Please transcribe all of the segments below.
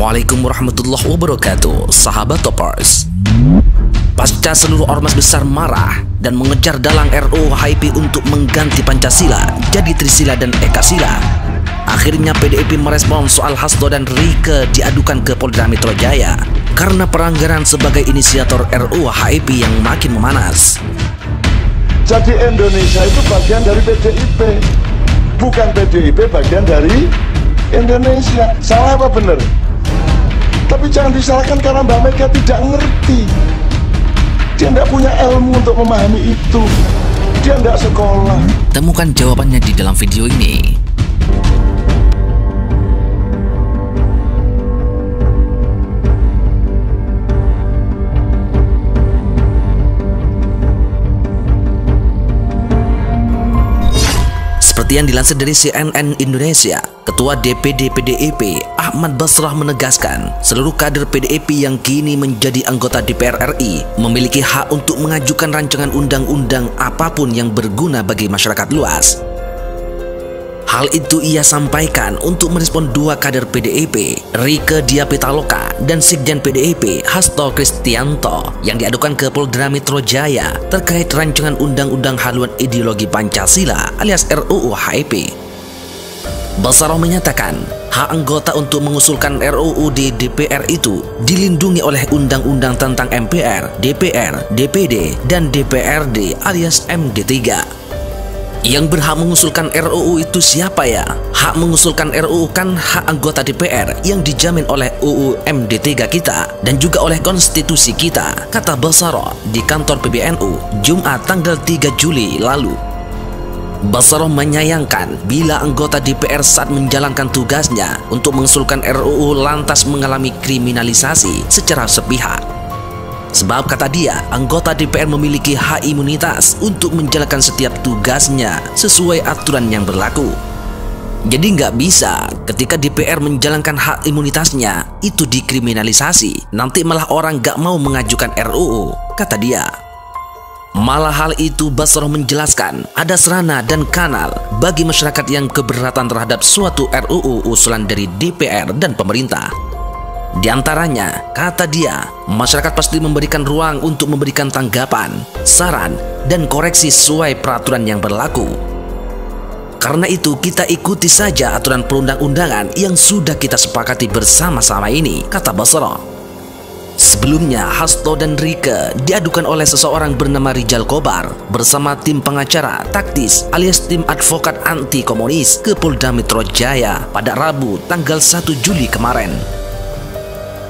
Assalamualaikum warahmatullahi wabarakatuh, sahabat Toppers. Pasca seluruh ormas besar marah dan mengejar dalang RUU HIP untuk mengganti Pancasila jadi Trisila dan Ekasila, akhirnya PDIP merespon soal Hasto dan Rieke diadukan ke Polda Metro Jaya karena pelanggaran sebagai inisiator RUU HIP yang makin memanas. Jadi Indonesia itu bagian dari PDIP, bukan PDIP bagian dari Indonesia. Salah apa benar? Tapi jangan disalahkan karena Mbak Mega tidak ngerti. Dia tidak punya ilmu untuk memahami itu. Dia tidak sekolah. Temukan jawabannya di dalam video ini. Seperti yang dilansir dari CNN Indonesia, Ketua DPD PDIP Ahmad Basrah menegaskan seluruh kader PDIP yang kini menjadi anggota DPR RI memiliki hak untuk mengajukan rancangan undang-undang apapun yang berguna bagi masyarakat luas. Hal itu ia sampaikan untuk merespon dua kader PDIP, Rieke Diah Pitaloka dan Sekjen PDIP Hasto Kristianto yang diadukan ke Polda Metro Jaya terkait rancangan undang-undang haluan ideologi Pancasila alias RUU HIP. Basrah menyatakan hak anggota untuk mengusulkan RUU di DPR itu dilindungi oleh Undang-Undang tentang MPR, DPR, DPD, dan DPRD alias MD3. Yang berhak mengusulkan RUU itu siapa ya? Hak mengusulkan RUU kan hak anggota DPR yang dijamin oleh UU MD3 kita dan juga oleh konstitusi kita, kata Basrah di kantor PBNU Jumat tanggal 3 Juli lalu. Basrah menyayangkan bila anggota DPR saat menjalankan tugasnya untuk mengusulkan RUU lantas mengalami kriminalisasi secara sepihak. Sebab kata dia, anggota DPR memiliki hak imunitas untuk menjalankan setiap tugasnya sesuai aturan yang berlaku. Jadi nggak bisa ketika DPR menjalankan hak imunitasnya itu dikriminalisasi, nanti malah orang nggak mau mengajukan RUU, kata dia. Malah hal itu Basrah menjelaskan ada sarana dan kanal bagi masyarakat yang keberatan terhadap suatu RUU usulan dari DPR dan pemerintah. Di antaranya, kata dia, masyarakat pasti memberikan ruang untuk memberikan tanggapan, saran, dan koreksi sesuai peraturan yang berlaku. Karena itu kita ikuti saja aturan perundang-undangan yang sudah kita sepakati bersama-sama ini, kata Basrah. Sebelumnya, Hasto dan Rieke diadukan oleh seseorang bernama Rijal Kobar bersama tim pengacara taktis alias tim advokat anti komunis ke Polda Metro Jaya pada Rabu tanggal 1 Juli kemarin.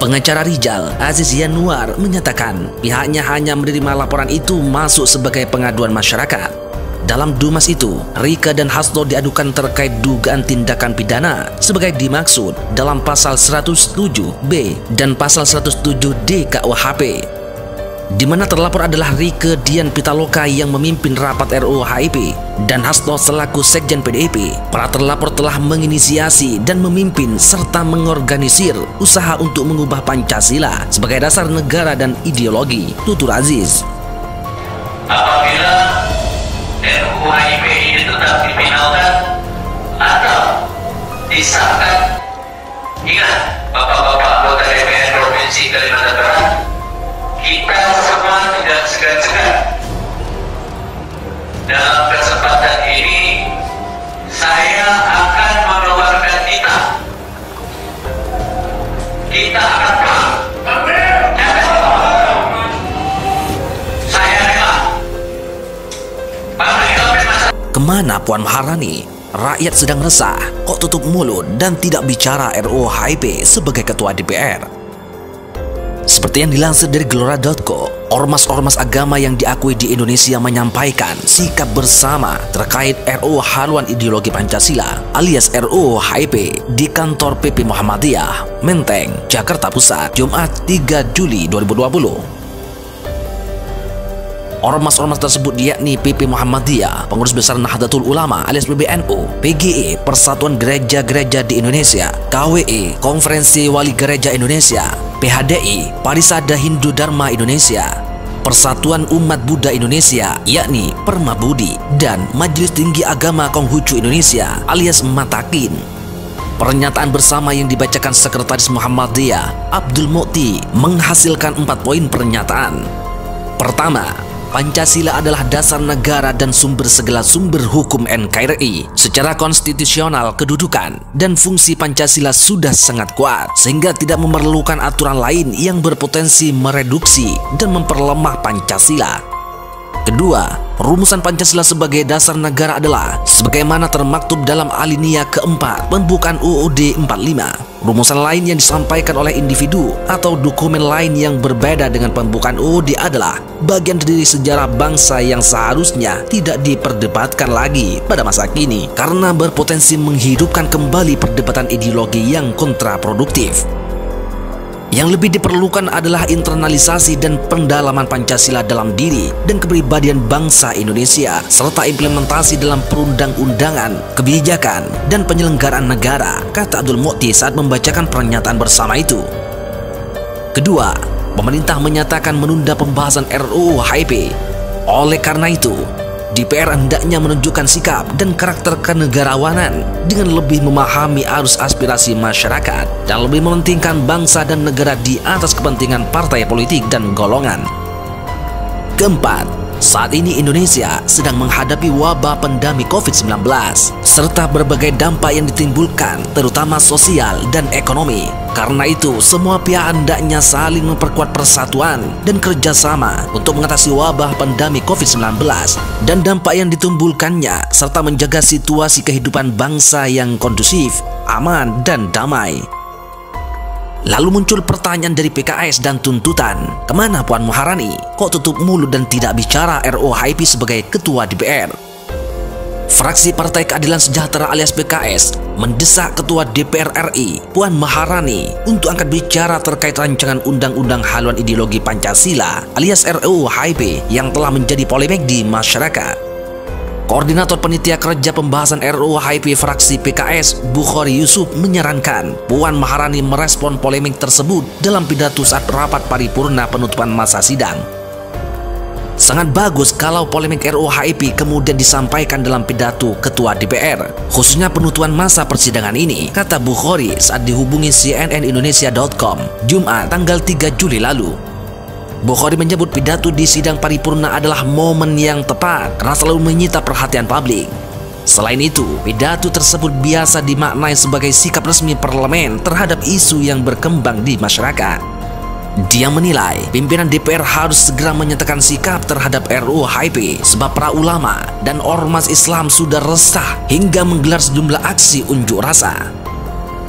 Pengacara Rijal, Aziz Yanuar, menyatakan pihaknya hanya menerima laporan itu masuk sebagai pengaduan masyarakat. Dalam dumas itu, Rieke dan Hasto diadukan terkait dugaan tindakan pidana sebagai dimaksud dalam pasal 107B dan pasal 107D KUHP, di mana terlapor adalah Rieke Diah Pitaloka yang memimpin rapat RUU HIP dan Hasto selaku Sekjen PDIP. Para terlapor telah menginisiasi dan memimpin serta mengorganisir usaha untuk mengubah Pancasila sebagai dasar negara dan ideologi, tutur Aziz. Apabila RUU HIP ini tetap difinalkan atau disahkan, ingat Bapak-bapak anggota DPR Provinsi Kalimantan Barat, kita semua tidak segan-segan. Dalam kesempatan ini, saya akan mengeluarkan kita. Kita akan perang. Saya rela. Kemana Puan Maharani? Rakyat sedang resah, kok tutup mulut dan tidak bicara RUU HIP sebagai ketua DPR? Seperti yang dilansir dari Gelora.co, ormas-ormas agama yang diakui di Indonesia menyampaikan sikap bersama terkait RUU haluan ideologi Pancasila alias RUU HIP di kantor PP Muhammadiyah, Menteng, Jakarta Pusat, Jumat 3 Juli 2020. Ormas-ormas tersebut yakni PP Muhammadiyah, Pengurus Besar Nahdlatul Ulama alias PBNU, PGI, Persatuan Gereja-Gereja di Indonesia, KWI, Konferensi Wali Gereja Indonesia, PHDI, Parisada Hindu Dharma Indonesia, Persatuan Umat Buddha Indonesia yakni Permabudi, dan Majelis Tinggi Agama Konghucu Indonesia alias Matakin. Pernyataan bersama yang dibacakan Sekretaris Muhammadiyah Abdul Mu'ti menghasilkan 4 poin pernyataan. Pertama, Pancasila adalah dasar negara dan sumber segala sumber hukum NKRI. Secara konstitusional, kedudukan dan fungsi Pancasila sudah sangat kuat, sehingga tidak memerlukan aturan lain yang berpotensi mereduksi dan memperlemah Pancasila. Kedua, rumusan Pancasila sebagai dasar negara adalah sebagaimana termaktub dalam alinea keempat pembukaan UUD 45. Rumusan lain yang disampaikan oleh individu atau dokumen lain yang berbeda dengan pembukaan UUD adalah bagian dari sejarah bangsa yang seharusnya tidak diperdebatkan lagi pada masa kini karena berpotensi menghidupkan kembali perdebatan ideologi yang kontraproduktif. Yang lebih diperlukan adalah internalisasi dan pendalaman Pancasila dalam diri dan kepribadian bangsa Indonesia, serta implementasi dalam perundang-undangan, kebijakan, dan penyelenggaraan negara, kata Abdul Mu'ti saat membacakan pernyataan bersama itu. Kedua, pemerintah menyatakan menunda pembahasan RUU HIP. Oleh karena itu, DPR hendaknya menunjukkan sikap dan karakter kenegarawanan dengan lebih memahami arus aspirasi masyarakat dan lebih mementingkan bangsa dan negara di atas kepentingan partai politik dan golongan. Keempat, saat ini Indonesia sedang menghadapi wabah pandemi COVID-19 serta berbagai dampak yang ditimbulkan terutama sosial dan ekonomi. Karena itu, semua pihak hendaknya saling memperkuat persatuan dan kerjasama untuk mengatasi wabah pandemi COVID-19 dan dampak yang ditimbulkannya serta menjaga situasi kehidupan bangsa yang kondusif, aman, dan damai. Lalu muncul pertanyaan dari PKS dan tuntutan, kemana Puan Maharani? Kok tutup mulut dan tidak bicara RUU HIP sebagai Ketua DPR? Fraksi Partai Keadilan Sejahtera alias PKS mendesak Ketua DPR RI Puan Maharani untuk angkat bicara terkait rancangan undang-undang haluan ideologi Pancasila alias RUU HIP yang telah menjadi polemik di masyarakat. Koordinator Panitia Kerja Pembahasan RUU HIP fraksi PKS Bukhari Yusuf menyarankan Puan Maharani merespon polemik tersebut dalam pidato saat rapat paripurna penutupan masa sidang. Sangat bagus kalau polemik RUU HIP kemudian disampaikan dalam pidato Ketua DPR, khususnya penutupan masa persidangan ini, kata Bukhari saat dihubungi cnnindonesia.com Jumat tanggal 3 Juli lalu. Bukhari menyebut pidato di sidang paripurna adalah momen yang tepat karena selalu menyita perhatian publik. Selain itu, pidato tersebut biasa dimaknai sebagai sikap resmi parlemen terhadap isu yang berkembang di masyarakat. Dia menilai pimpinan DPR harus segera menyatakan sikap terhadap RUU HIP sebab para ulama dan ormas Islam sudah resah hingga menggelar sejumlah aksi unjuk rasa.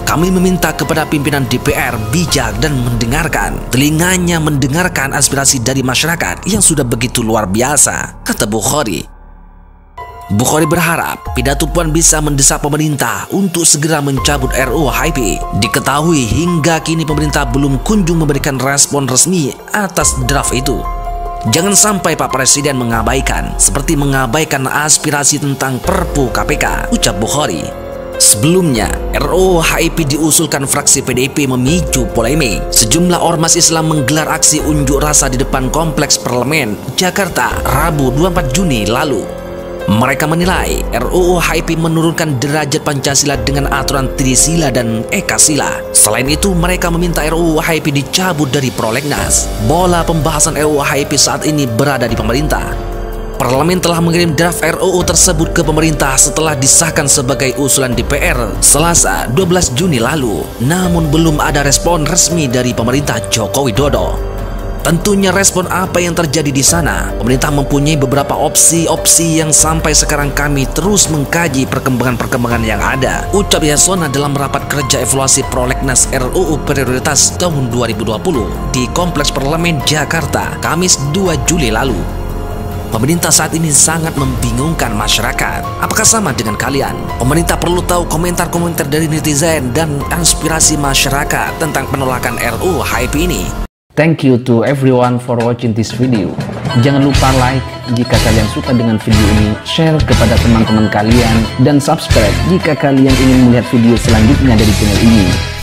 Kami meminta kepada pimpinan DPR bijak dan mendengarkan, telinganya mendengarkan aspirasi dari masyarakat yang sudah begitu luar biasa, kata Bukhari. Bukhari berharap pidato Puan bisa mendesak pemerintah untuk segera mencabut RUU HIP. Diketahui hingga kini pemerintah belum kunjung memberikan respon resmi atas draft itu. Jangan sampai Pak Presiden mengabaikan, seperti mengabaikan aspirasi tentang Perpu KPK, ucap Bukhari. Sebelumnya, RUU HIP diusulkan fraksi PDIP memicu polemik. Sejumlah ormas Islam menggelar aksi unjuk rasa di depan Kompleks Parlemen, Jakarta, Rabu 24 Juni lalu. Mereka menilai RUU HIP menurunkan derajat Pancasila dengan aturan Trisila dan Ekasila. Selain itu, mereka meminta RUU HIP dicabut dari prolegnas. Bola pembahasan RUU HIP saat ini berada di pemerintah. Parlemen telah mengirim draft RUU tersebut ke pemerintah setelah disahkan sebagai usulan DPR Selasa 12 Juni lalu. Namun belum ada respon resmi dari pemerintah Joko Widodo. Tentunya respon apa yang terjadi di sana, pemerintah mempunyai beberapa opsi-opsi yang sampai sekarang kami terus mengkaji perkembangan-perkembangan yang ada, ucap Yasona dalam rapat kerja evaluasi prolegnas RUU Prioritas tahun 2020 di Kompleks Parlemen Jakarta, Kamis 2 Juli lalu. Pemerintah saat ini sangat membingungkan masyarakat. Apakah sama dengan kalian? Pemerintah perlu tahu komentar-komentar dari netizen dan aspirasi masyarakat tentang penolakan RUU HIP ini. Thank you to everyone for watching this video. Jangan lupa like jika kalian suka dengan video ini, share kepada teman-teman kalian, dan subscribe jika kalian ingin melihat video selanjutnya dari channel ini.